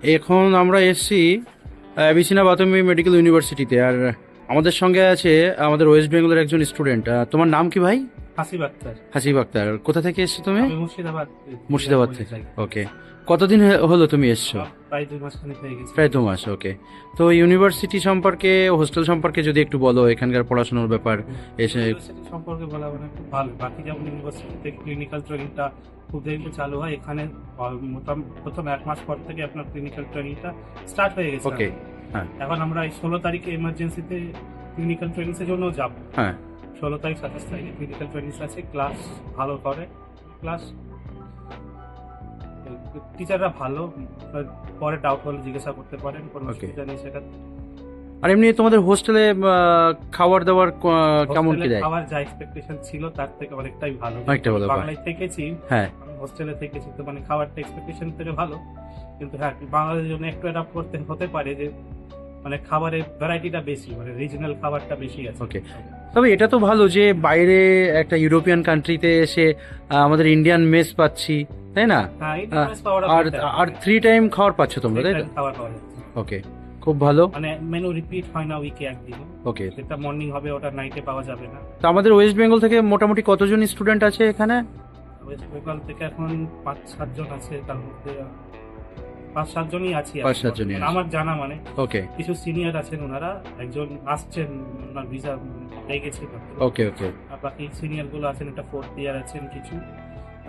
এখন আমরা এসছি বিছিনা বাতমি মেডিকেল ইউনিভার্সিটিতে। আর আমাদের সঙ্গে আছে আমাদের ওয়েস্ট বেঙ্গলের একজন স্টুডেন্ট। তোমার নাম কি ভাই? হাসিব আক্তার। হাসিব আক্তার। কোথা থেকে এসছো তুমি? আমি মুর্শিদাবাদ। মুর্শিদাবাদ থেকে। ওকে, কতদিন হলো তুমি এসছো? প্রায় 2 মাস খানিক হয়ে গেছে। প্রায় 2 মাস। ওকে, তো ইউনিভার্সিটি সম্পর্কে, হোস্টেল সম্পর্কে যদি একটু বলো, এখানকার পড়াশোনার ব্যাপার। এসে ইউনিভার্সিটি সম্পর্কে বলা মানে খুব ভালো। বাকি যেমন ইউনিভার্সিটিতে ক্লিনিক্যাল ট্রেনিংটা খুব দেরিতে চালু হয়, এখানে প্রথম 1 মাস পর থেকে আপনার ক্লিনিক্যাল ট্রেনিংটা স্টার্ট হয়ে গেছে। ওকে, হ্যাঁ এখন আমরা এই 16 তারিখে এমার্জেন্সিতে ক্লিনিক্যাল ট্রেনিং এর জন্য যাব। হ্যাঁ 16 তারিখ 27 তারিখে ক্লিনিক্যাল ট্রেনিং আছে। ক্লাস ভালো করে, ক্লাস টিচাররা ভালো, পরে ডাউট হলে জিজ্ঞাসা করতে পারেন, কোনো Okay. অসুবিধা নেই সেটা। আর এমনি তোমাদের হোস্টেলে খাবার দাবার কেমন কি হোস্টেলে দেয়? খাওয়ার যা এক্সপেকটেশন ছিল তার থেকে অনেকটাই ভালো। অনেকটা ভালো। বাংলায় থেকেছি, হ্যাঁ আমি হোস্টেলে থেকেছি, তো মানে খাবারটা এক্সপেকটেশন থেকে ভালো। কিন্তু হ্যাঁ, বাংলাদেশের জন্য একটু অ্যাডাপ্ট করতে হতে পারে যে মানে খাবারের ভ্যারাইটিটা বেশি, মানে রিজনাল খাবারটা বেশি আছে। ওকে, তবে এটা তো ভালো যে বাইরে একটা ইউরোপিয়ান কান্ট্রিতে এসে আমাদের ইন্ডিয়ান মেস পাচ্ছি, তাই না? হ্যাঁ, ইন্টারনেট পাওয়াটা আর better। আর 3 টাইম খাবার পাচ্ছ তোমরা, তাই তো? খাবার পাওয়া যাচ্ছে, ওকে, খুব ভালো। মানে মেনু রিপিট হয় না উইকে একদিন। ওকে, যেটা মর্নিং হবে ওটা নাইটে পাওয়া যাবে না। তো আমাদের ওয়েস্ট বেঙ্গল থেকে মোটামুটি কতজন স্টুডেন্ট আছে এখানে? ওয়েস্ট বেঙ্গল থেকে এখন 5-7 জন আছে, তার মধ্যে 5-7 জনই আছি। 5-7 জনই আছে। আমার জানা, মানে ওকে কিছু সিনিয়র আছেন, ওনারা একজন আসছেন, ওনার ভিসা হয়ে গেছে। ওকে ওকে আর বাকি সিনিয়র গুলো আছেন, একটা 4th ইয়ার আছেন কিছু,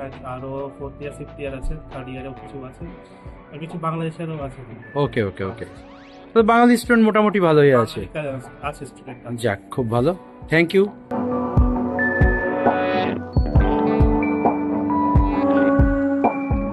আর আরো 4th ইয়ার 5th ইয়ার আছে, 3rd ইয়ারেও কিছু আছে, আর কিছু বাংলাদেশেরও আছে। ওকে ওকে ওকে, তো বাঙালি স্টুডেন্ট মোটামুটি ভালোই আছে। আছে স্টুডেন্ট। যাক, খুব ভালো, থ্যাংক ইউ।